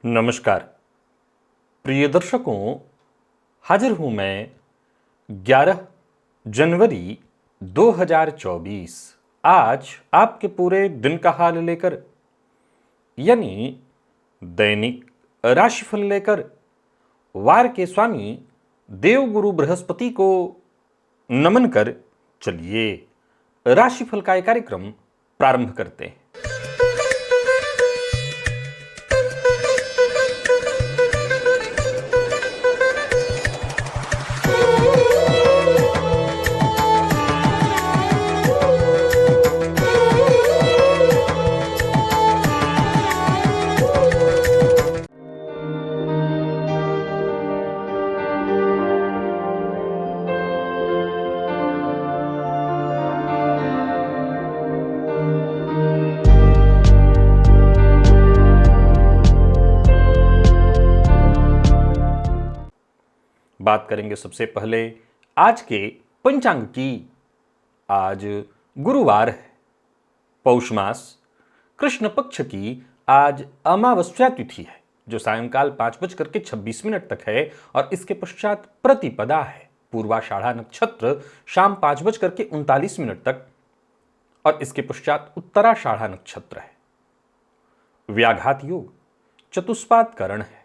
नमस्कार प्रिय दर्शकों, हाजिर हूं मैं 11 जनवरी 2024 आज आपके पूरे दिन का हाल लेकर, यानी दैनिक राशिफल लेकर वार के स्वामी देवगुरु बृहस्पति को नमन कर चलिए राशिफल का एक कार्यक्रम प्रारंभ करते हैं। बात करेंगे सबसे पहले आज के पंचांग की। आज गुरुवार है, पौष मास, कृष्ण पक्ष की आज अमावस्या तिथि है जो सायंकाल 5:26 तक है और इसके पश्चात प्रतिपदा है। पूर्वाषाढ़ा नक्षत्र शाम 5:39 तक और इसके पश्चात उत्तराषाढ़ा नक्षत्र है। व्याघात योग, चतुष्पाद करण है।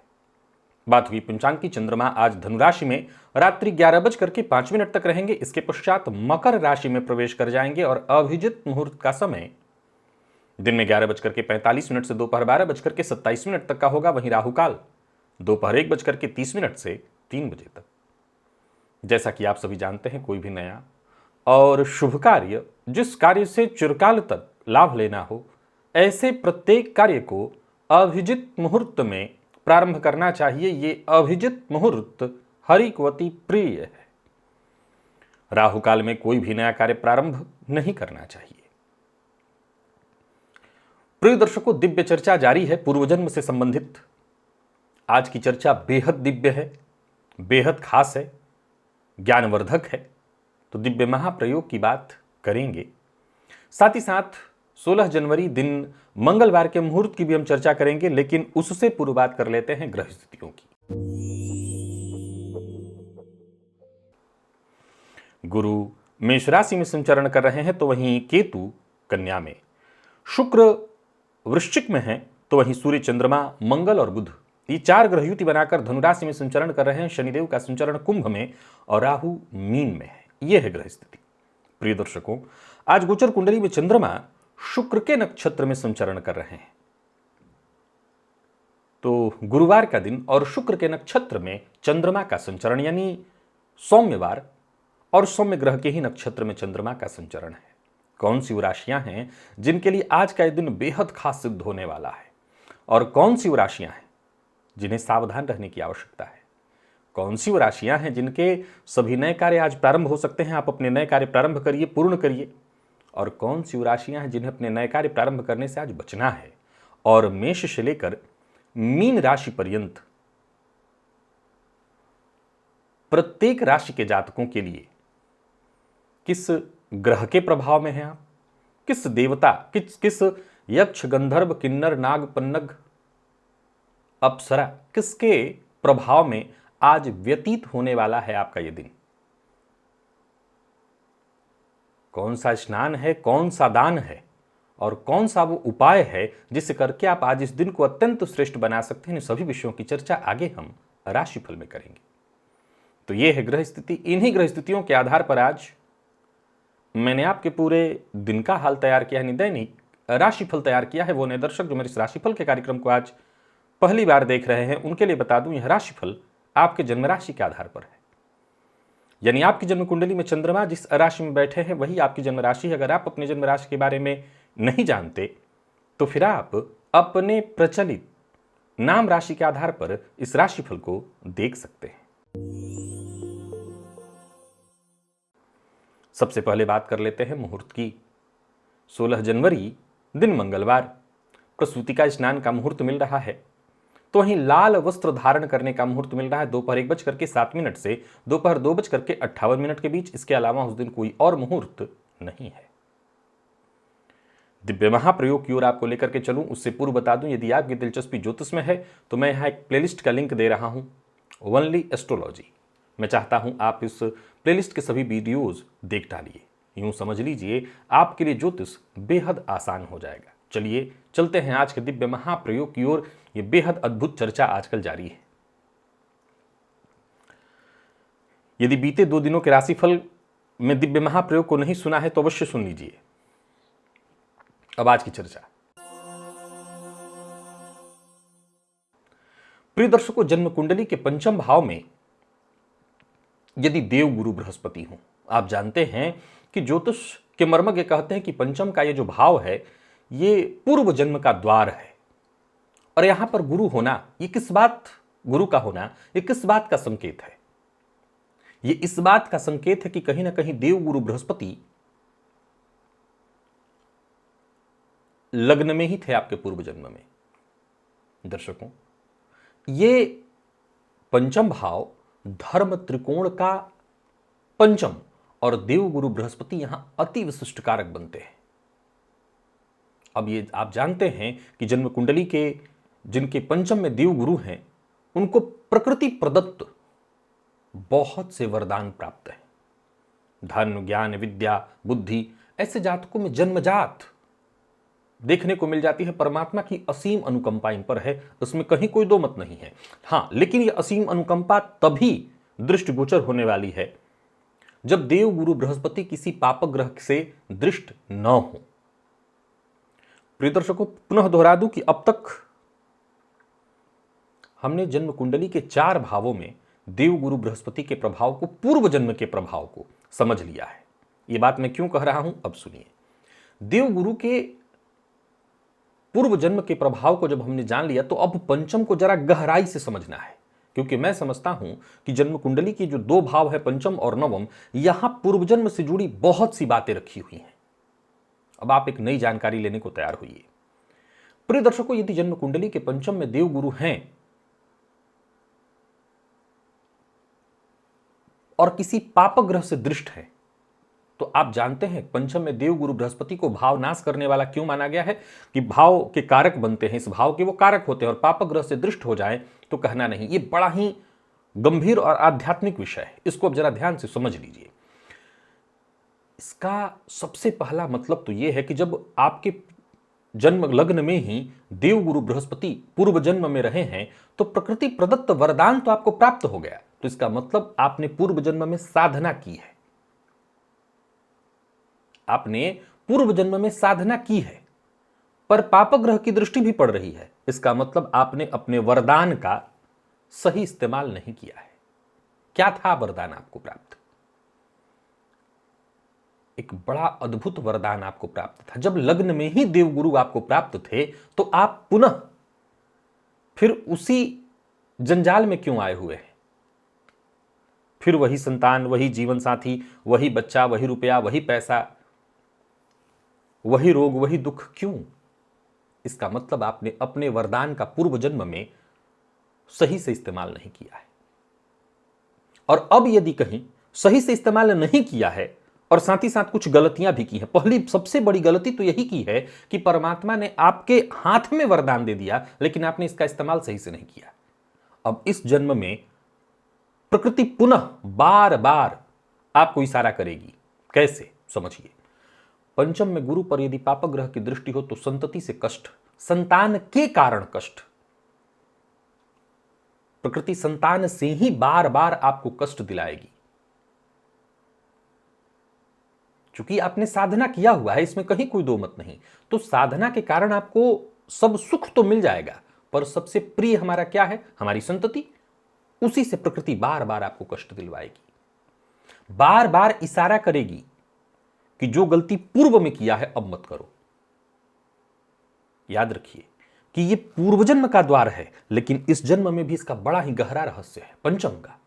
बात हुई पंचांग की। चंद्रमा आज धनुराशि में रात्रि 11:05 तक रहेंगे। इसके पश्चात मकर राशि में प्रवेश कर जाएंगे और अभिजित मुहूर्त का समय दिन में 11:45 से दोपहर 12:27 तक का होगा। वहीं राहु काल दोपहर 1:30 से 3 बजे तक। जैसा कि आप सभी जानते हैं, कोई भी नया और शुभ कार्य, जिस कार्य से चिरकाल तक लाभ लेना हो, ऐसे प्रत्येक कार्य को अभिजित मुहूर्त में प्रारंभ करना चाहिए। ये अभिजित मुहूर्त हरिकवती प्रिय है। राहु काल में कोई भी नया कार्य प्रारंभ नहीं करना चाहिए। प्रिय दर्शकों, दिव्य चर्चा जारी है पूर्वजन्म से संबंधित। आज की चर्चा बेहद दिव्य है, बेहद खास है, ज्ञानवर्धक है। तो दिव्य महाप्रयोग की बात करेंगे। साथ ही साथ 16 जनवरी दिन मंगलवार के मुहूर्त की भी हम चर्चा करेंगे, लेकिन उससे पूर्व बात कर लेते हैं ग्रह स्थितियों की। गुरु मेष राशि में संचरण कर रहे हैं, तो वहीं केतु कन्या में, शुक्र वृश्चिक में है, तो वहीं सूर्य, चंद्रमा, मंगल और बुध, ये 4 ग्रह युति बनाकर धनुराशि में संचरण कर रहे हैं। शनिदेव का संचरण कुंभ में और राहु मीन में है। यह है ग्रह स्थिति। प्रिय दर्शकों, आज गोचर कुंडली में चंद्रमा शुक्र के नक्षत्र में संचरण कर रहे हैं। तो गुरुवार का दिन और शुक्र के नक्षत्र में चंद्रमा का संचरण, यानी सौम्यवार और सौम्य ग्रह के ही नक्षत्र में चंद्रमा का संचरण है। कौन सी वो राशियां हैं जिनके लिए आज का यह दिन बेहद खास सिद्ध होने वाला है, और कौन सी वो राशियां हैं जिन्हें सावधान रहने की आवश्यकता है? कौन सी वो राशियां हैं जिनके सभी नए कार्य आज प्रारंभ हो सकते हैं? आप अपने नए कार्य प्रारंभ करिए, पूर्ण करिए। और कौन सी वो राशियां हैं जिन्हें अपने नए कार्य प्रारंभ करने से आज बचना है? और मेष से लेकर मीन राशि पर्यंत प्रत्येक राशि के जातकों के लिए किस ग्रह के प्रभाव में हैं आप, किस देवता, किस यक्ष, गंधर्व, किन्नर, नाग, पन्नग, अप्सरा, किसके प्रभाव में आज व्यतीत होने वाला है आपका यह दिन? कौन सा स्नान है, कौन सा दान है और कौन सा वो उपाय है जिससे करके आप आज इस दिन को अत्यंत श्रेष्ठ बना सकते हैं? इन सभी विषयों की चर्चा आगे हम राशिफल में करेंगे। तो ये है ग्रह स्थिति। इन्हीं ग्रह स्थितियों के आधार पर आज मैंने आपके पूरे दिन का हाल तैयार किया, यानी दैनिक राशिफल तैयार किया है। वो नए दर्शक जो मेरे इस राशिफल के कार्यक्रम को आज पहली बार देख रहे हैं, उनके लिए बता दूं, यह राशिफल आपके जन्म राशि के आधार पर है। यानी आपकी जन्म कुंडली में चंद्रमा जिस राशि में बैठे हैं वही आपकी जन्म राशि है। अगर आप अपने जन्म राशि के बारे में नहीं जानते तो फिर आप अपने प्रचलित नाम राशि के आधार पर इस राशिफल को देख सकते हैं। सबसे पहले बात कर लेते हैं मुहूर्त की। 16 जनवरी दिन मंगलवार, प्रसूति का स्नान का मुहूर्त मिल रहा है। तो वहीं लाल वस्त्र धारण करने का मुहूर्त मिल रहा है दोपहर 1:07 से दोपहर 2:58 के बीच। इसके अलावा उस दिन कोई और मुहूर्त नहीं है। दिव्य महाप्रयोग की ओर आपको लेकर के चलूं उससे पूर्व बता दूं, यदि आपकी दिलचस्पी ज्योतिष में है तो मैं यहाँ एक प्लेलिस्ट का लिंक दे रहा हूं, ओनली एस्ट्रोलॉजी। मैं चाहता हूं आप इस प्लेलिस्ट के सभी वीडियोज देख डालिए। यूं समझ लीजिए आपके लिए ज्योतिष बेहद आसान हो जाएगा। चलिए चलते हैं आज के दिव्य महाप्रयोग की ओर। ये बेहद अद्भुत चर्चा आजकल जारी है। यदि बीते 2 दिनों के राशिफल में दिव्य महाप्रयोग को नहीं सुना है तो अवश्य सुन लीजिए। अब आज की चर्चा। प्रिय दर्शकों, जन्म कुंडली के पंचम भाव में यदि देव गुरु बृहस्पति हो, आप जानते हैं कि ज्योतिष के मर्मज्ञ कहते हैं कि पंचम का ये जो भाव है ये पूर्व जन्म का द्वार है। और यहां पर गुरु होना, ये किस बात, गुरु का होना ये किस बात का संकेत है? ये इस बात का संकेत है कि कहीं ना कहीं देव गुरु बृहस्पति लग्न में ही थे आपके पूर्व जन्म में। दर्शकों, ये पंचम भाव धर्म त्रिकोण का पंचम और देव गुरु बृहस्पति यहां अति विशिष्ट कारक बनते हैं। अब ये आप जानते हैं कि जन्म कुंडली के जिनके पंचम में देव गुरु हैं उनको प्रकृति प्रदत्त बहुत से वरदान प्राप्त हैं। धन, ज्ञान, विद्या, बुद्धि, ऐसे जातकों में जन्मजात देखने को मिल जाती है। परमात्मा की असीम अनुकंपा इन पर है, उसमें कहीं कोई दो मत नहीं है। हां, लेकिन यह असीम अनुकंपा तभी दृष्टिगोचर होने वाली है जब देव गुरु बृहस्पति किसी पापक ग्रह से दृष्ट न हो। प्रिय दर्शकों, पुनः दोहरा दूं कि अब तक हमने जन्म कुंडली के 4 भावों में देव गुरु बृहस्पति के प्रभाव को, पूर्व जन्म के प्रभाव को समझ लिया है। यह बात मैं क्यों कह रहा हूं, अब सुनिए। देव गुरु के पूर्व जन्म के प्रभाव को जब हमने जान लिया तो अब पंचम को जरा गहराई से समझना है, क्योंकि मैं समझता हूं कि जन्म कुंडली की जो 2 भाव है, पंचम और नवम, यहां पूर्व जन्म से जुड़ी बहुत सी बातें रखी हुई हैं। अब आप एक नई जानकारी लेने को तैयार होइए। प्रिय दर्शकों, यदि जन्म कुंडली के पंचम में देव गुरु हैं और किसी पापक ग्रह से दृष्ट है तो आप जानते हैं पंचम में देव गुरु बृहस्पति को भाव नाश करने वाला क्यों माना गया है कि भाव के कारक बनते हैं, इस भाव के वो कारक होते हैं, और पापक ग्रह से दृष्ट हो जाए तो कहना नहीं। ये बड़ा ही गंभीर और आध्यात्मिक विषय है, इसको अब जरा ध्यान से समझ लीजिए। इसका सबसे पहला मतलब तो यह है कि जब आपके जन्म लग्न में ही देव गुरु बृहस्पति पूर्व जन्म में रहे हैं तो प्रकृति प्रदत्त वरदान तो आपको प्राप्त हो गया, तो इसका मतलब आपने पूर्व जन्म में साधना की है। आपने पूर्व जन्म में साधना की है, पर पापक ग्रह की दृष्टि भी पड़ रही है, इसका मतलब आपने अपने वरदान का सही इस्तेमाल नहीं किया है। क्या था वरदान आपको प्राप्त? एक बड़ा अद्भुत वरदान आपको प्राप्त था। जब लग्न में ही देवगुरु आपको प्राप्त थे तो आप पुनः फिर उसी जंजाल में क्यों आए हुए हैं? फिर वही संतान, वही जीवन साथी, वही बच्चा, वही रुपया, वही पैसा, वही रोग, वही दुख, क्यों? इसका मतलब आपने अपने वरदान का पूर्व जन्म में सही से इस्तेमाल नहीं किया है। और अब यदि कहीं सही से इस्तेमाल नहीं किया है और साथ ही साथ कुछ गलतियां भी की हैं। पहली सबसे बड़ी गलती तो यही की है कि परमात्मा ने आपके हाथ में वरदान दे दिया लेकिन आपने इसका इस्तेमाल सही से नहीं किया। अब इस जन्म में प्रकृति पुनः बार बार आपको इशारा करेगी। कैसे? समझिए। पंचम में गुरु पर यदि पापक ग्रह की दृष्टि हो तो संतति से कष्ट, संतान के कारण कष्ट। प्रकृति संतान से ही बार बार आपको कष्ट दिलाएगी। चूंकि आपने साधना किया हुआ है, इसमें कहीं कोई दो मत नहीं, तो साधना के कारण आपको सब सुख तो मिल जाएगा, पर सबसे प्रिय हमारा क्या है? हमारी संतति। उसी से प्रकृति बार बार आपको कष्ट दिलवाएगी, बार बार इशारा करेगी कि जो गलती पूर्व में किया है अब मत करो। याद रखिए कि यह पूर्व जन्म का द्वार है, लेकिन इस जन्म में भी इसका बड़ा ही गहरा रहस्य है। पंचम का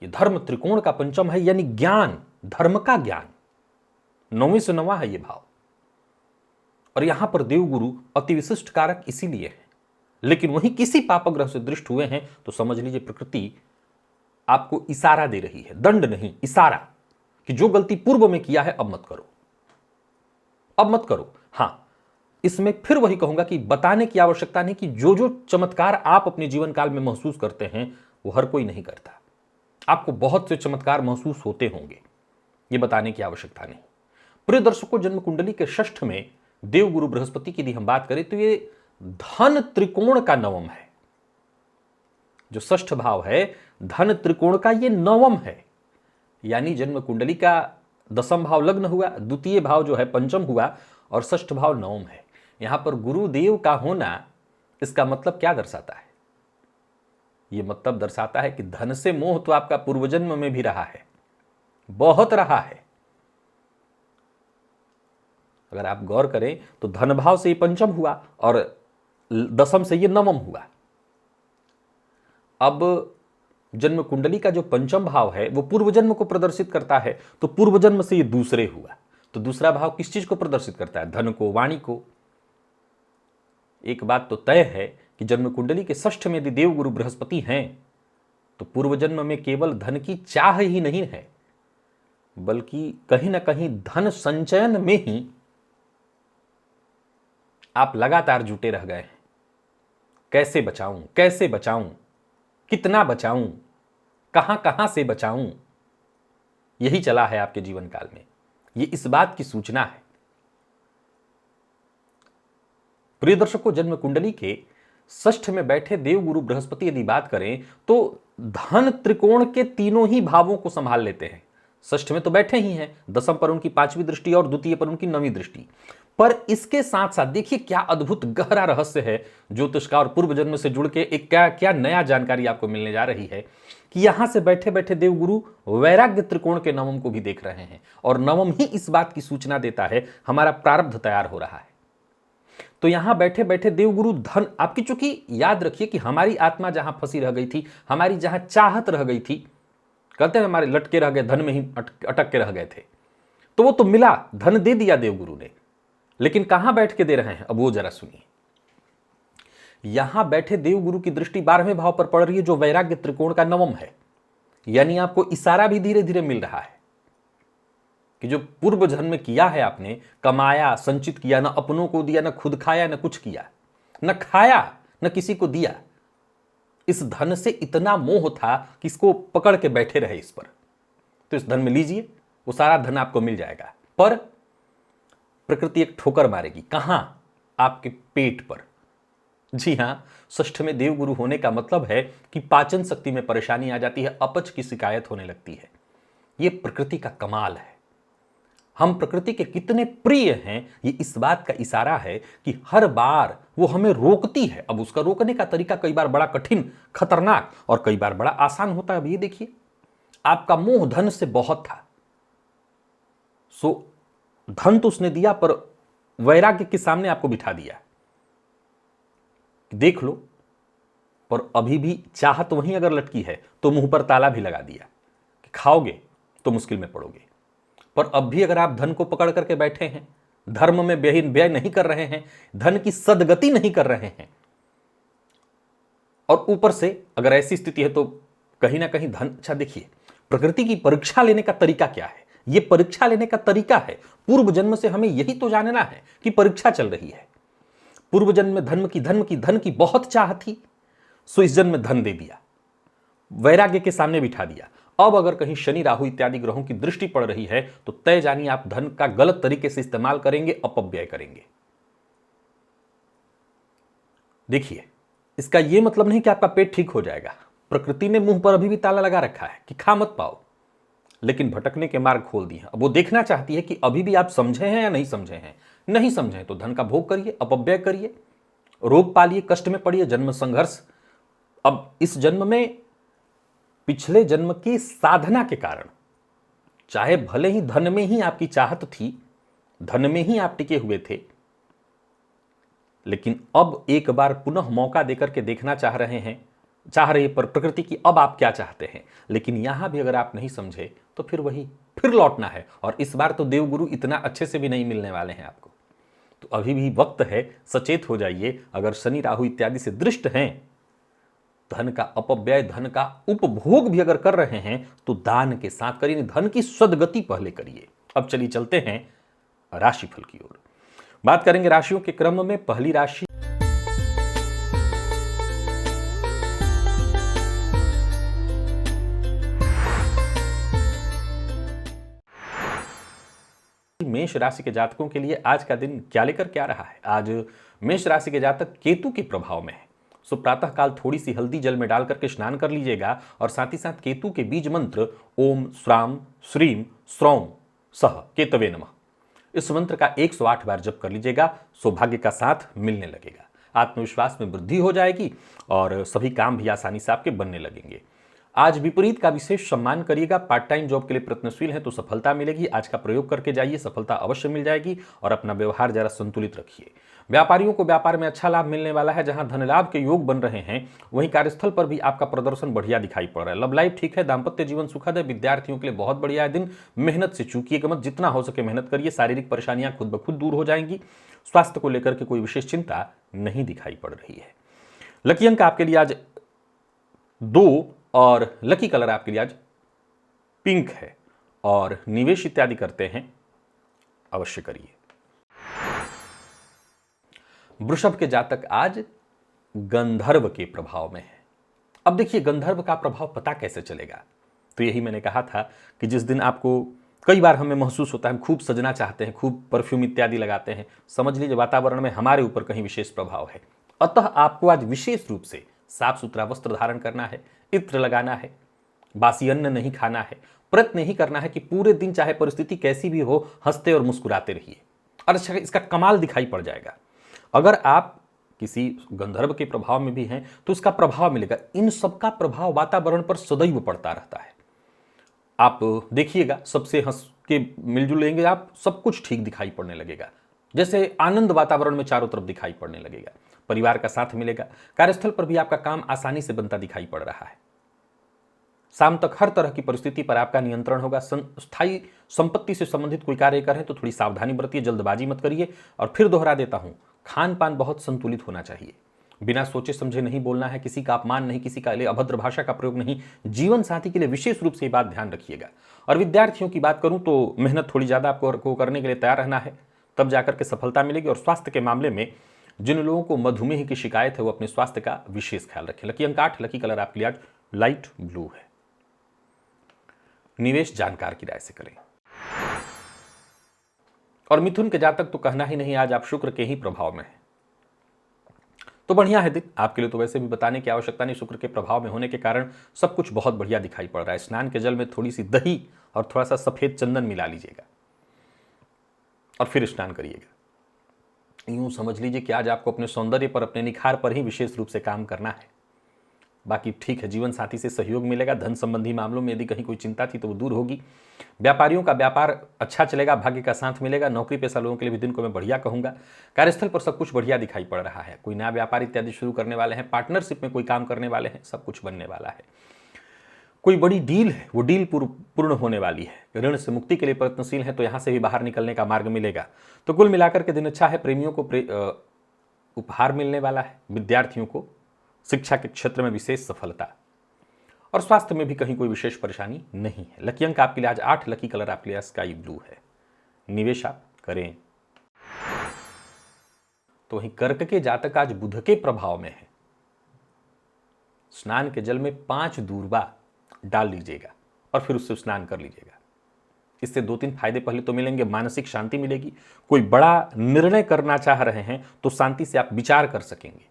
यह धर्म त्रिकोण का पंचम है, यानी ज्ञान, धर्म का ज्ञान। 9वें से 9वां है यह भाव, और यहां पर देवगुरु अति विशिष्ट कारक इसीलिए है। लेकिन वहीं किसी पापग्रह से दृष्ट हुए हैं तो समझ लीजिए प्रकृति आपको इशारा दे रही है, दंड नहीं, इशारा, कि जो गलती पूर्व में किया है अब मत करो, अब मत करो। हां, इसमें फिर वही कहूंगा कि बताने की आवश्यकता नहीं कि जो जो चमत्कार आप अपने जीवन काल में महसूस करते हैं वो हर कोई नहीं करता। आपको बहुत से चमत्कार महसूस होते होंगे, ये बताने की आवश्यकता नहीं। प्रिय दर्शकों, जन्म कुंडली के षष्ठ में देवगुरु बृहस्पति की यदि हम बात करें तो ये धन त्रिकोण का नवम है। जो षष्ठ भाव है धन त्रिकोण का ये नवम है, यानी जन्म कुंडली का दसम भाव लग्न हुआ, द्वितीय भाव जो है पंचम हुआ और षष्ठ भाव नवम है। यहां पर गुरुदेव का होना इसका मतलब क्या दर्शाता है? यह मतलब दर्शाता है कि धन से मोह तो आपका पूर्वजन्म में भी रहा है, बहुत रहा है। अगर आप गौर करें तो धन भाव से ये पंचम हुआ और दसम से ये नवम हुआ। अब जन्म कुंडली का जो पंचम भाव है वो पूर्व जन्म को प्रदर्शित करता है, तो पूर्व जन्म से ये दूसरे हुआ। तो दूसरा भाव किस चीज को प्रदर्शित करता है? धन को, वाणी को। एक बात तो तय है कि जन्म कुंडली के षष्ठ में यदि देवगुरु बृहस्पति हैं तो पूर्व जन्म में केवल धन की चाह ही नहीं है, बल्कि कहीं ना कहीं धन संचयन में ही आप लगातार जुटे रह गए हैं। कैसे बचाऊं, कैसे बचाऊं, कितना बचाऊं, कहां कहां से बचाऊं, यही चला है आपके जीवन काल में। यह इस बात की सूचना है। प्रिय दर्शकों, जन्म कुंडली के षष्ठ में बैठे देवगुरु बृहस्पति यदि बात करें तो धन त्रिकोण के तीनों ही भावों को संभाल लेते हैं। षष्ठ में तो बैठे ही हैं, दसम पर उनकी पांचवी दृष्टि और द्वितीय पर उनकी नवीं दृष्टि। पर इसके साथ साथ देखिए क्या अद्भुत गहरा रहस्य है ज्योतिष का, और पूर्व जन्म से जुड़ के एक क्या क्या नया जानकारी आपको मिलने जा रही है कि यहां से बैठे बैठे देवगुरु वैराग्य त्रिकोण के नवम को भी देख रहे हैं, और नवम ही इस बात की सूचना देता है हमारा प्रारब्ध तैयार हो रहा है। तो यहां बैठे बैठे देवगुरु धन, आपकी चूंकि याद रखिए कि हमारी आत्मा जहां फंसी रह गई थी, हमारी जहां चाहत रह गई थी, कहते हैं हमारे लटके रह गए, धन में ही अटक के रह गए थे, तो वो तो मिला, धन दे दिया देवगुरु ने, लेकिन कहां बैठ के दे रहे हैं अब वो जरा सुनिए। यहां बैठे देवगुरु की दृष्टि 12वें भाव पर पड़ रही है जो वैराग्य त्रिकोण का नवम है, यानी आपको इशारा भी धीरे धीरे मिल रहा है कि जो पूर्व जन्म में किया है आपने, कमाया, संचित किया, न अपनों को दिया, न खुद खाया, न कुछ किया, न खाया, न किसी को दिया, इस धन से इतना मोह था कि इसको पकड़ के बैठे रहे इस पर, तो इस धन में लीजिए, वो सारा धन आपको मिल जाएगा। पर प्रकृति एक ठोकर मारेगी। कहां? आपके पेट पर। जी हां, षष्ठ में देवगुरु होने का मतलब है कि पाचन शक्ति में परेशानी आ जाती है, अपच की शिकायत होने लगती है। यह प्रकृति का कमाल है। हम प्रकृति के कितने प्रिय हैं ये इस बात का इशारा है कि हर बार वो हमें रोकती है। अब उसका रोकने का तरीका कई बार बड़ा कठिन, खतरनाक और कई बार बड़ा आसान होता है। अब ये देखिए, आपका मोह धन से बहुत था, सो धन तो उसने दिया, पर वैराग्य के सामने आपको बिठा दिया, देख लो, पर अभी भी चाहत वहीं अगर लटकी है तो मुंह पर ताला भी लगा दिया कि खाओगे तो मुश्किल में पड़ोगे। पर अब भी अगर आप धन को पकड़ करके बैठे हैं, धर्म में व्यय नहीं कर रहे हैं, धन की सदगति नहीं कर रहे हैं, और ऊपर से अगर ऐसी स्थिति है तो कहीं ना कहीं धन, अच्छा देखिए, प्रकृति की परीक्षा लेने का तरीका क्या है? यह परीक्षा लेने का तरीका है, पूर्व जन्म से हमें यही तो जानना है कि परीक्षा चल रही है। पूर्व जन्म में धन की बहुत चाह थी, सो इस जन्म में धन दे दिया, वैराग्य के सामने बिठा दिया। अब अगर कहीं शनि, राहु इत्यादि ग्रहों की दृष्टि पड़ रही है तो तय जानिए आप धन का गलत तरीके से इस्तेमाल करेंगे, अपव्यय करेंगे। देखिए, इसका यह मतलब नहीं कि आपका पेट ठीक हो जाएगा। प्रकृति ने मुंह पर अभी भी ताला लगा रखा है कि खा मत पाओ, लेकिन भटकने के मार्ग खोल दिए हैं। अब वो देखना चाहती है कि अभी भी आप समझे हैं या नहीं समझे हैं। नहीं समझे तो धन का भोग करिए, अपव्यय करिए, रोग पालिए, कष्ट में पड़िए, जन्म संघर्ष। अब इस जन्म में पिछले जन्म की साधना के कारण, चाहे भले ही धन में ही आपकी चाहत थी, धन में ही आप टिके हुए थे, लेकिन अब एक बार पुनः मौका देकर के देखना चाह रही पर प्रकृति की अब आप क्या चाहते हैं। लेकिन यहां भी अगर आप नहीं समझे तो फिर लौटना है, और इस बार तो देवगुरु इतना अच्छे से भी नहीं मिलने वाले हैं आपको। तो अभी भी वक्त है, सचेत हो जाइए। अगर शनि, राहु इत्यादि से दृष्ट हैं, धन का अपव्यय, धन का उपभोग भी अगर कर रहे हैं तो दान के साथ करिए, धन की सदगति पहले करिए। अब चलिए चलते हैं राशिफल की ओर। बात करेंगे राशियों के क्रम में। पहली राशि मेष राशि के जातकों के लिए आज का दिन क्या लेकर क्या रहा है। आज मेष राशि के जातक केतु के प्रभाव में है, सो प्रातः काल थोड़ी सी हल्दी जल में डाल करके स्नान कर लीजिएगा और साथ ही साथ केतु के बीज मंत्र ओम श्राम श्रीम श्रौम सह केतवे नमः, इस मंत्र का 108 बार जप कर लीजिएगा। सौभाग्य का साथ मिलने लगेगा, आत्मविश्वास में वृद्धि हो जाएगी और सभी काम भी आसानी से आपके बनने लगेंगे। आज विपरीत का विशेष सम्मान करिएगा। पार्ट टाइम जॉब के लिए प्रयत्नशील है तो सफलता मिलेगी। आज का प्रयोग करके जाइए, सफलता अवश्य मिल जाएगी। और अपना व्यवहार जरा संतुलित रखिए। व्यापारियों को व्यापार में अच्छा लाभ मिलने वाला है। जहां धन लाभ के योग बन रहे हैं वहीं कार्यस्थल पर भी आपका प्रदर्शन बढ़िया दिखाई पड़ रहा है। लव लाइफ ठीक है, दाम्पत्य जीवन सुखद है। विद्यार्थियों के लिए बहुत बढ़िया है दिन। मेहनत से चूकिएगा मत, जितना हो सके मेहनत करिए। शारीरिक परेशानियां खुद ब खुद दूर हो जाएंगी। स्वास्थ्य को लेकर के कोई विशेष चिंता नहीं दिखाई पड़ रही है। लकी अंक आपके लिए आज 2 और लकी कलर आपके लिए आज पिंक है। और निवेश इत्यादि करते हैं अवश्य करिए। वृषभ के जातक आज गंधर्व के प्रभाव में है। अब देखिए, गंधर्व का प्रभाव पता कैसे चलेगा, तो यही मैंने कहा था कि जिस दिन आपको कई बार हमें महसूस होता है हम खूब सजना चाहते हैं, खूब परफ्यूम इत्यादि लगाते हैं, समझ लीजिए वातावरण में हमारे ऊपर कहीं विशेष प्रभाव है। अतः आपको आज विशेष रूप से साफ सुथरा वस्त्र धारण करना है, इत्र लगाना है, बासी अन्न नहीं खाना है, प्रयत्न नहीं करना है कि पूरे दिन चाहे परिस्थिति कैसी भी हो हंसते और मुस्कुराते रहिए। और अच्छा, इसका कमाल दिखाई पड़ जाएगा। अगर आप किसी गंधर्व के प्रभाव में भी हैं तो इसका प्रभाव मिलेगा। इन सबका प्रभाव वातावरण पर सदैव पड़ता रहता है। आप देखिएगा, सबसे हंस के मिलजुल लेंगे आप, सब कुछ ठीक दिखाई पड़ने लगेगा। जैसे आनंद वातावरण में चारों तरफ दिखाई पड़ने लगेगा। परिवार का साथ मिलेगा। कार्यस्थल पर भी आपका काम आसानी से बनता दिखाई पड़ रहा है। शाम तक हर तरह की परिस्थिति पर आपका नियंत्रण होगा। स्थायी संपत्ति से संबंधित कोई कार्य करें तो थोड़ी सावधानी बरतिए, जल्दबाजी मत करिए। और फिर दोहरा देता हूं, खान पान बहुत संतुलित होना चाहिए। बिना सोचे समझे नहीं बोलना है, किसी का अपमान नहीं, किसी का लिए अभद्र भाषा का प्रयोग नहीं। जीवन साथी के लिए विशेष रूप से ये बात ध्यान रखिएगा। और विद्यार्थियों की बात करूं तो मेहनत थोड़ी ज्यादा आपको करने के लिए तैयार रहना है, तब जाकर के सफलता मिलेगी। और स्वास्थ्य के मामले में जिन लोगों को मधुमेह की शिकायत है वो अपने स्वास्थ्य का विशेष ख्याल रखें। लकी अंक 8, लकी कलर आपके लिए आज लाइट ब्लू है। निवेश जानकार की राय से करें। और मिथुन के जातक तो कहना ही नहीं, आज आप शुक्र के ही प्रभाव में हैं, तो बढ़िया है दिन आपके लिए। तो वैसे भी बताने की आवश्यकता नहीं, शुक्र के प्रभाव में होने के कारण सब कुछ बहुत बढ़िया दिखाई पड़ रहा है। स्नान के जल में थोड़ी सी दही और थोड़ा सा सफेद चंदन मिला लीजिएगा और फिर स्नान करिएगा। यूं समझ लीजिए कि आज आपको अपने सौंदर्य पर, अपने निखार पर ही विशेष रूप से काम करना है। बाकी ठीक है, जीवन साथी से सहयोग मिलेगा। धन संबंधी मामलों में यदि कहीं कोई चिंता थी तो वो दूर होगी। व्यापारियों का व्यापार अच्छा चलेगा, भाग्य का साथ मिलेगा। नौकरी पेशा लोगों के लिए भी दिन को मैं बढ़िया कहूंगा। कार्यस्थल पर सब कुछ बढ़िया दिखाई पड़ रहा है। कोई नया व्यापार इत्यादि शुरू करने वाले हैं, पार्टनरशिप में कोई काम करने वाले हैं, सब कुछ बनने वाला है। कोई बड़ी डील है, वो डील पूर्ण होने वाली है। ऋण से मुक्ति के लिए प्रयत्नशील है तो यहां से भी बाहर निकलने का मार्ग मिलेगा। तो कुल मिलाकर के दिन अच्छा है। प्रेमियों को उपहार मिलने वाला है। विद्यार्थियों को शिक्षा के क्षेत्र में विशेष सफलता। और स्वास्थ्य में भी कहीं कोई विशेष परेशानी नहीं है। लकी अंक आपके लिए आज 8, लकी कलर आपके लिए स्काई ब्लू है। निवेश आप करें। तो वहीं कर्क के जातक आज बुध के प्रभाव में है। स्नान के जल में 5 दूर्वा डाल लीजिएगा और फिर उससे स्नान कर लीजिएगा। इससे 2-3 फायदे पहले तो मिलेंगे। मानसिक शांति मिलेगी। कोई बड़ा निर्णय करना चाह रहे हैं तो शांति से आप विचार कर सकेंगे।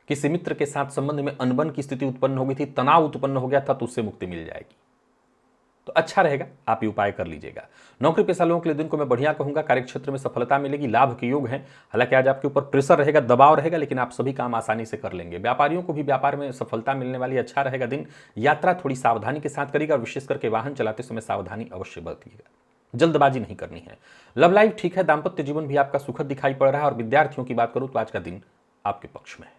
किसी मित्र के साथ संबंध में अनबन की स्थिति उत्पन्न हो गई थी, तनाव उत्पन्न हो गया था, तो उससे मुक्ति मिल जाएगी। तो अच्छा रहेगा, आप ये उपाय कर लीजिएगा। नौकरी पेशा लोगों के लिए दिन को मैं बढ़िया कहूंगा। कार्यक्षेत्र में सफलता मिलेगी, लाभ के योग हैं। हालांकि आज आपके ऊपर प्रेशर रहेगा, दबाव रहेगा, लेकिन आप सभी काम आसानी से कर लेंगे। व्यापारियों को भी व्यापार में सफलता मिलने वाली, अच्छा रहेगा दिन। यात्रा थोड़ी सावधानी के साथ करिएगा और विशेष करके वाहन चलाते समय सावधानी अवश्य बरतिएगा। जल्दबाजी नहीं करनी है। लव लाइफ ठीक है, दाम्पत्य जीवन भी आपका सुखद दिखाई पड़ रहा है। और विद्यार्थियों की बात करूं तो आज का दिन आपके पक्ष में है।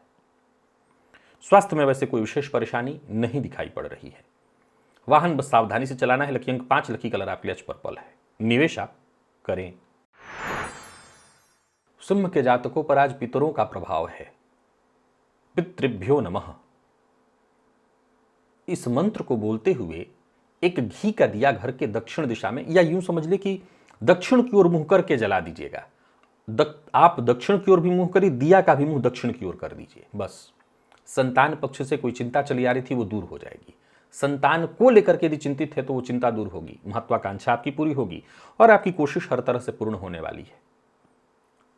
स्वास्थ्य में वैसे कोई विशेष परेशानी नहीं दिखाई पड़ रही है। वाहन बस सावधानी से चलाना है। लकी अंक 5, लकी कलर आपके लिए पर्पल है। निवेश आप करें। सिंह के जातकों पर आज पितरों का प्रभाव है। पितृभ्यो नमः, इस मंत्र को बोलते हुए एक घी का दिया घर के दक्षिण दिशा में, या यूं समझ ले कि दक्षिण की ओर मुंह करके जला दीजिएगा आप दक्षिण की ओर भी मुंह करिए, दिया का भी मुंह दक्षिण की ओर कर दीजिए। बस संतान पक्ष से कोई चिंता चली आ रही थी वो दूर हो जाएगी। संतान को लेकर के यदि चिंतित है तो वो चिंता दूर होगी, महत्वाकांक्षा आपकी पूरी होगी और आपकी कोशिश हर तरह से पूर्ण होने वाली है।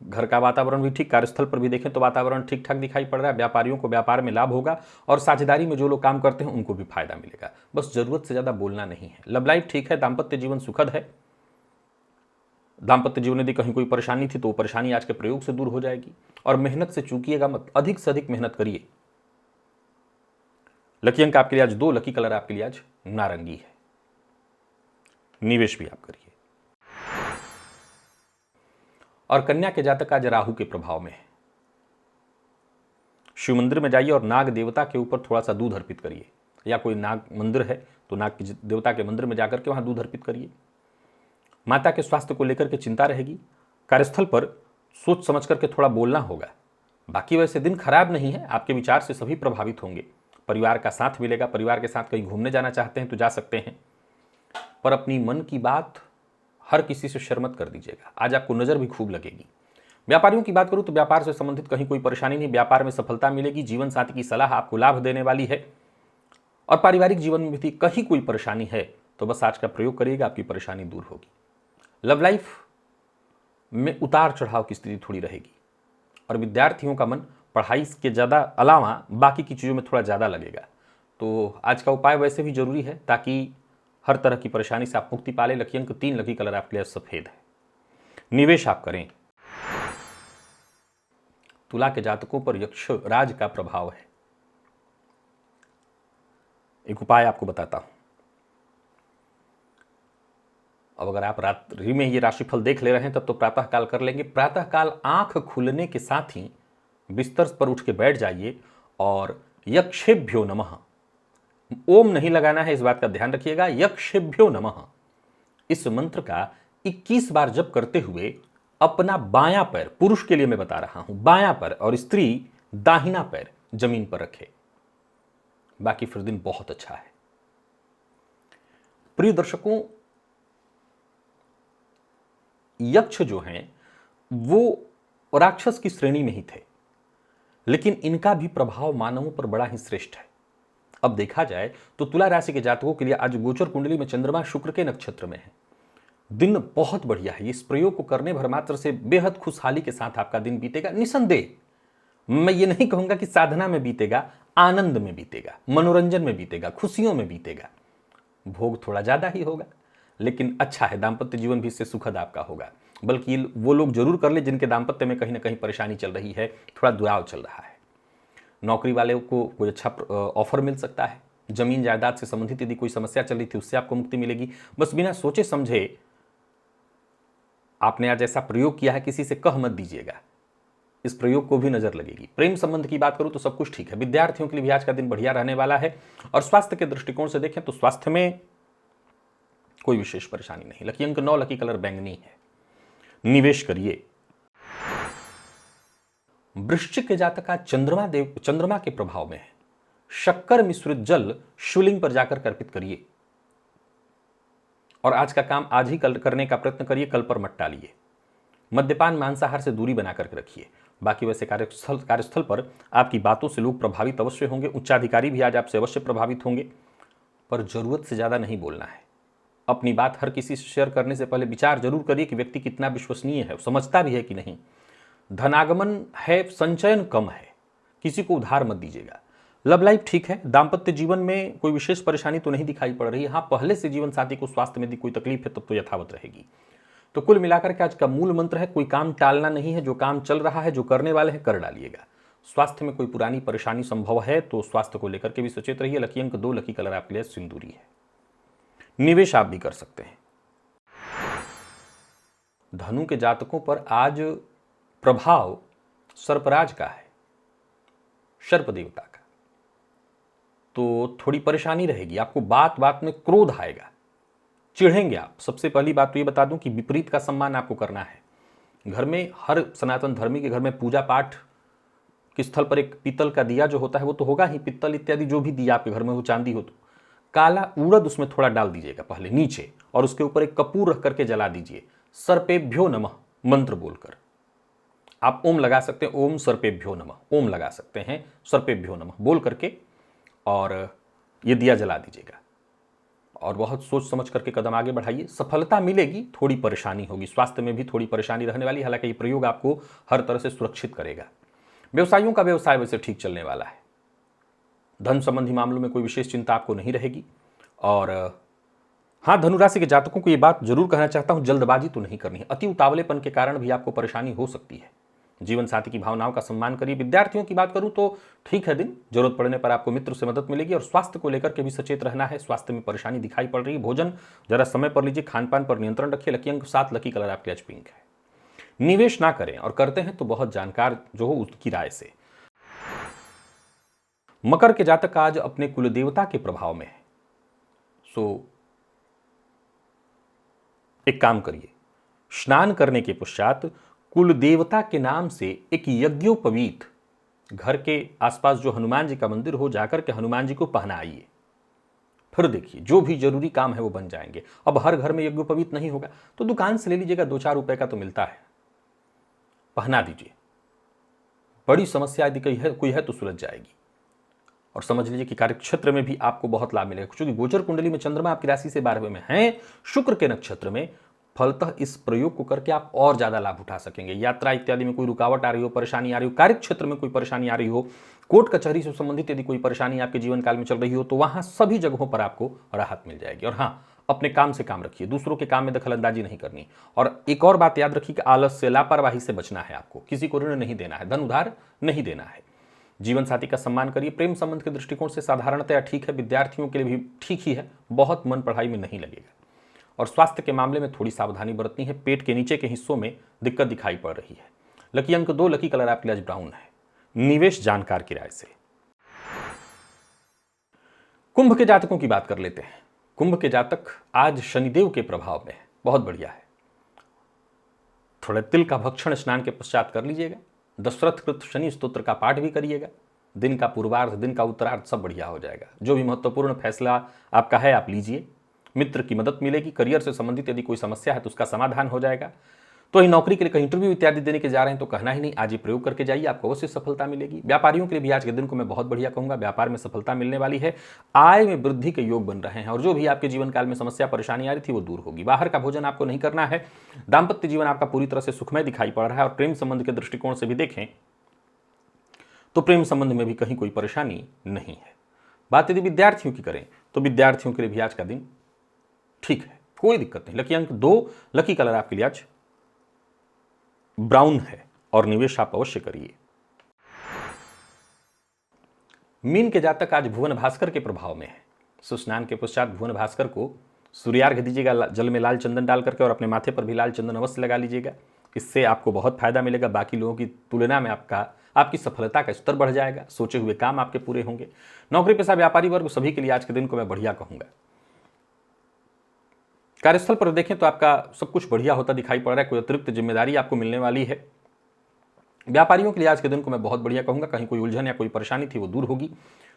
घर का वातावरण भी ठीक, कार्यस्थल पर भी देखें तो वातावरण ठीक ठाक दिखाई पड़ रहा है। व्यापारियों को व्यापार में लाभ होगा और साझेदारी में जो लोग काम करते हैं उनको भी फायदा मिलेगा। बस जरूरत से ज्यादा बोलना नहीं है। लव लाइफ ठीक है, दाम्पत्य जीवन सुखद है। दाम्पत्य जीवन यदि कहीं कोई परेशानी थी तो वो परेशानी आज के प्रयोग से दूर हो जाएगी। और मेहनत से चूकिएगा मत, अधिक से अधिक मेहनत करिए। लकी अंक आपके लिए आज 2, लकी कलर आपके लिए आज नारंगी है। निवेश भी आप करिए। और कन्या के जातक आज राहु के प्रभाव में है। शिव मंदिर में जाइए और नाग देवता के ऊपर थोड़ा सा दूध अर्पित करिए, या कोई नाग मंदिर है तो नाग के देवता के मंदिर में जाकर के वहां दूध अर्पित करिए। माता के स्वास्थ्य को लेकर के चिंता रहेगी। कार्यस्थल पर सोच समझ करके थोड़ा बोलना होगा। बाकी वैसे दिन खराब नहीं है, आपके विचार से सभी प्रभावित होंगे। परिवार का साथ मिलेगा, परिवार के साथ कहीं घूमने जाना चाहते हैं तो जा सकते हैं, पर अपनी मन की बात हर किसी से शेयर मत कर दीजिएगा। आज आपको नजर भी खूब लगेगी। व्यापारियों की बात करूं तो व्यापार से संबंधित कहीं कोई परेशानी नहीं, व्यापार में सफलता मिलेगी। जीवन साथी की सलाह आपको लाभ देने वाली है। और पारिवारिक जीवन में भी कहीं कोई परेशानी है तो बस आज का प्रयोग करिएगा, आपकी परेशानी दूर होगी। लव लाइफ में उतार चढ़ाव की स्थिति थोड़ी रहेगी और विद्यार्थियों का मन पढ़ाई के ज़्यादा अलावा बाकी की चीज़ों में थोड़ा ज़्यादा लगेगा। तो आज का उपाय वैसे भी जरूरी है ताकि हर तरह की परेशानी से आप मुक्ति पाले। लकी अंक 3, लकी कलर आपके लिए सफेद है। निवेश आप करें। तुला के जातकों पर यक्ष राज का प्रभाव है। एक उपाय आपको बताता हूं। अब अगर आप रात्रि में ये राशिफल देख ले रहे हैं तब तो प्रातःकाल कर लेंगे। प्रातःकाल आंख खुलने के साथ ही बिस्तर पर उठ के बैठ जाइए और यक्षेभ्यो नमः, ओम नहीं लगाना है, इस बात का ध्यान रखिएगा। यक्षेभ्यो नमः इस मंत्र का 21 बार जप करते हुए अपना बायां पैर, पुरुष के लिए मैं बता रहा हूं, बायां पैर और स्त्री दाहिना पैर जमीन पर रखे। बाकी फिर दिन बहुत अच्छा है। प्रिय दर्शकों, यक्ष जो हैं वो राक्षस की श्रेणी में ही थे, लेकिन इनका भी प्रभाव मानवों पर बड़ा ही श्रेष्ठ है। अब देखा जाए तो तुला राशि के जातकों के लिए आज गोचर कुंडली में चंद्रमा शुक्र के नक्षत्र में है। दिन बहुत बढ़िया है। इस प्रयोग को करने भर मात्र से बेहद खुशहाली के साथ आपका दिन बीतेगा। निसंदेह मैं ये नहीं कहूंगा कि साधना में बीतेगा, आनंद में बीतेगा, मनोरंजन में बीतेगा, खुशियों में बीतेगा। भोग थोड़ा ज्यादा ही होगा लेकिन अच्छा है। दाम्पत्य जीवन भी इससे सुखद आपका होगा। बल्कि वो लोग जरूर कर ले जिनके दाम्पत्य में कहीं ना कहीं परेशानी चल रही है, थोड़ा दुराव चल रहा है। नौकरी वाले को कोई अच्छा ऑफर मिल सकता है। जमीन जायदाद से संबंधित यदि कोई समस्या चल रही थी उससे आपको मुक्ति मिलेगी। बस बिना सोचे समझे आपने आज ऐसा प्रयोग किया है, किसी से कह मत दीजिएगा। इस प्रयोग को भी नजर लगेगी। प्रेम संबंध की बात करूं तो सब कुछ ठीक है। विद्यार्थियों के लिए भी आज का दिन बढ़िया रहने वाला है। और स्वास्थ्य के दृष्टिकोण से देखें तो स्वास्थ्य में कोई विशेष परेशानी नहीं। लकी अंक 9, लकी कलर बैंगनी है। निवेश करिए। वृश्चिक के जातक का चंद्रमा के प्रभाव में है। शक्कर मिश्रित जल शिवलिंग पर जाकर अर्पित करिए और आज का काम आज ही करने का प्रयत्न करिए, कल पर मत टालिए। मद्यपान मांसाहार से दूरी बनाकर रखिए। बाकी वैसे कार्यस्थल पर आपकी बातों से लोग प्रभावित अवश्य होंगे। उच्चाधिकारी भी आज आपसे अवश्य प्रभावित होंगे, पर जरूरत से ज्यादा नहीं बोलना है। अपनी बात हर किसी से शेयर करने से पहले विचार जरूर करिए कि व्यक्ति कितना विश्वसनीय है, समझता भी है कि नहीं। धनागमन है, संचयन कम है, किसी को उधार मत दीजिएगा। लव लाइफ ठीक है। दाम्पत्य जीवन में कोई विशेष परेशानी तो नहीं दिखाई पड़ रही है। हाँ, पहले से जीवन साथी को स्वास्थ्य में यदि कोई तकलीफ है तब तो यथावत रहेगी। तो कुल मिलाकर के आज का मूल मंत्र है, कोई काम टालना नहीं है। जो काम चल रहा है, जो करने वाले हैं, कर डालिएगा। स्वास्थ्य में कोई पुरानी परेशानी संभव है तो स्वास्थ्य को लेकर के भी सचेत रहिए। लकी अंक 2, लकी कलर आपके लिए सिंदूरी है। निवेश आप भी कर सकते हैं। धनु के जातकों पर आज प्रभाव सर्पराज का है, सर्प देवता का। तो थोड़ी परेशानी रहेगी। आपको बात बात में क्रोध आएगा, चिढ़ेंगे आप। सबसे पहली बात तो ये बता दूं कि विपरीत का सम्मान आपको करना है। घर में हर सनातन धर्मी के घर में पूजा पाठ के स्थल पर एक पीतल का दिया जो होता है वो तो होगा ही। पित्तल इत्यादि जो भी दिया आपके घर में हो, चांदी हो, तो काला उड़द उसमें थोड़ा डाल दीजिएगा पहले नीचे, और उसके ऊपर एक कपूर रख करके जला दीजिए। सर्पेभ्यो नमः मंत्र बोलकर आप ओम लगा सकते हैं, ओम सर्पेभ्यो नमः, ओम लगा सकते हैं, सर्पेभ्यो नमः बोल करके, और ये दिया जला दीजिएगा और बहुत सोच समझ करके कदम आगे बढ़ाइए। सफलता मिलेगी, थोड़ी परेशानी होगी, स्वास्थ्य में भी थोड़ी परेशानी रहने वाली, हालांकि ये प्रयोग आपको हर तरह से सुरक्षित करेगा। व्यवसायियों का व्यवसाय वैसे ठीक चलने वाला है। धन संबंधी मामलों में कोई विशेष चिंता आपको नहीं रहेगी। और हाँ, धनुराशि के जातकों को ये बात जरूर कहना चाहता हूं, जल्दबाजी तो नहीं करनी है। अति उतावलेपन के कारण भी आपको परेशानी हो सकती है। जीवन साथी की भावनाओं का सम्मान करिए। विद्यार्थियों की बात करूं तो ठीक है दिन, जरूरत पड़ने पर आपको मित्र से मदद मिलेगी। और स्वास्थ्य को लेकर के भी सचेत रहना है, स्वास्थ्य में परेशानी दिखाई पड़ रही है। भोजन जरा समय पर लीजिए, खान पान पर नियंत्रण रखिए। लकी अंक 7, लकी कलर आपके आज पिंक है। निवेश ना करें, और करते हैं तो बहुत जानकार जो हो उसकी राय से। मकर के जातक आज अपने कुल देवता के प्रभाव में है, सो एक काम करिए, स्नान करने के पश्चात कुल देवता के नाम से एक यज्ञोपवीत घर के आसपास जो हनुमान जी का मंदिर हो जाकर के हनुमान जी को पहनाइए। फिर देखिए जो भी जरूरी काम है वो बन जाएंगे। अब हर घर में यज्ञोपवीत नहीं होगा तो दुकान से ले लीजिएगा, 2-4 रुपए का तो मिलता है, पहना दीजिए। बड़ी समस्या यदि कोई है तो सुलझ जाएगी। और समझ लीजिए कि कार्यक्षेत्र में भी आपको बहुत लाभ मिलेगा, क्योंकि गोचर कुंडली में चंद्रमा आपकी राशि से 12वें में है, शुक्र के नक्षत्र में। फलतः इस प्रयोग को करके आप और ज्यादा लाभ उठा सकेंगे। यात्रा इत्यादि में कोई रुकावट आ रही हो, परेशानी आ रही हो, कार्यक्षेत्र में कोई परेशानी आ रही हो, कोर्ट कचहरी से संबंधित यदि कोई परेशानी आपके जीवन काल में चल रही हो, तो वहां सभी जगहों पर आपको राहत मिल जाएगी। और हाँ, अपने काम से काम रखिए, दूसरों के काम में दखल अंदाजी नहीं करनी। और एक और बात याद रखिए कि आलस से, लापरवाही से बचना है आपको। किसी को ऋण नहीं देना है, धन उधार नहीं देना है। जीवन साथी का सम्मान करिए। प्रेम संबंध के दृष्टिकोण से साधारणतया ठीक है, विद्यार्थियों के लिए भी ठीक ही है, बहुत मन पढ़ाई में नहीं लगेगा। और स्वास्थ्य के मामले में थोड़ी सावधानी बरतनी है, पेट के नीचे के हिस्सों में दिक्कत दिखाई पड़ रही है। लकी अंक 2, लकी कलर आपके लिए आज ब्राउन है। निवेश जानकार की राय से। कुंभ के जातकों की बात कर लेते हैं। कुंभ के जातक आज शनिदेव के प्रभाव में है, बहुत बढ़िया है। थोड़े तिल का भक्षण स्नान के पश्चात कर लीजिएगा। दशरथकृत शनि स्तोत्र का पाठ भी करिएगा। दिन का पूर्वार्ध, दिन का उत्तरार्ध सब बढ़िया हो जाएगा। जो भी महत्वपूर्ण फैसला आपका है आप लीजिए। मित्र की मदद मिलेगी। करियर से संबंधित यदि कोई समस्या है तो उसका समाधान हो जाएगा। तो ही नौकरी के लिए कहीं इंटरव्यू इत्यादि देने के जा रहे हैं तो कहना ही नहीं, आज ये प्रयोग करके जाइए, आपको अवश्य सफलता मिलेगी। व्यापारियों के लिए भी आज के दिन को मैं बहुत बढ़िया कहूंगा, व्यापार में सफलता मिलने वाली है। आय में वृद्धि के योग बन रहे हैं और जो भी आपके जीवन काल में समस्या परेशानी आ रही थी वो दूर होगी। बाहर का भोजन आपको नहीं करना है। दाम्पत्य जीवन आपका पूरी तरह से सुखमय दिखाई पड़ रहा है। और प्रेम संबंध के दृष्टिकोण से भी देखें तो प्रेम संबंध में भी कहीं कोई परेशानी नहीं है। बात यदि विद्यार्थियों की करें तो विद्यार्थियों के लिए भी आज का दिन ठीक है, कोई दिक्कत नहीं। लकी अंक 2, लकी कलर आपके लिए आज ब्राउन है। और निवेश आप अवश्य करिए। मीन के जातक आज भुवन भास्कर के प्रभाव में है। सुस्नान के पश्चात भुवन भास्कर को सूर्यार्घ्य दीजिएगा, जल में लाल चंदन डाल करके, और अपने माथे पर भी लाल चंदन अवश्य लगा लीजिएगा। इससे आपको बहुत फायदा मिलेगा। बाकी लोगों की तुलना में आपकी सफलता का स्तर बढ़ जाएगा। सोचे हुए काम आपके पूरे होंगे। नौकरी पेशा व्यापारी वर्ग सभी के लिए आज के दिन को मैं बढ़िया कहूंगा। कार्यस्थल पर देखें तो आपका सब कुछ बढ़िया होता दिखाई पड़ रहा है। कोई अतिरिक्त जिम्मेदारी आपको मिलने वाली है। व्यापारियों के लिए आज के दिन को मैं बहुत बढ़िया कहूंगा। कहीं कोई उलझन या कोई परेशानी थी वो दूर होगी।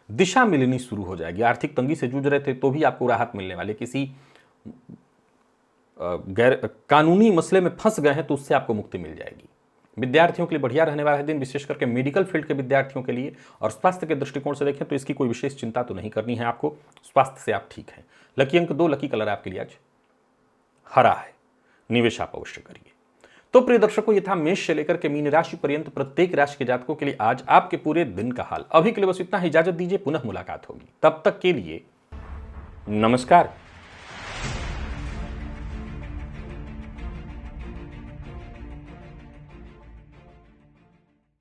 दिशा मिलनी शुरू हो जाएगी। आर्थिक तंगी से जूझ रहे थे तो भी आपको राहत मिलने वाली। किसी गैर कानूनी मसले में फंस गए हैं तो उससे आपको मुक्ति मिल जाएगी। विद्यार्थियों के लिए बढ़िया रहने वाला है दिन, विशेष करके मेडिकल फील्ड के विद्यार्थियों के लिए। और स्वास्थ्य के दृष्टिकोण से देखें तो इसकी कोई विशेष चिंता तो नहीं करनी है आपको, स्वास्थ्य से आप ठीक हैं। लकी अंक 2, लकी कलर आपके लिए आज हरा है। निवेश आप अवश्य करिए। तो प्रिय दर्शकों, ये था मेष से लेकर के मीन राशि पर्यंत प्रत्येक राशि के जातकों के लिए आज आपके पूरे दिन का हाल। अभी के लिए बस इतना ही, इजाजत दीजिए, पुनः मुलाकात होगी। तब तक के लिए नमस्कार।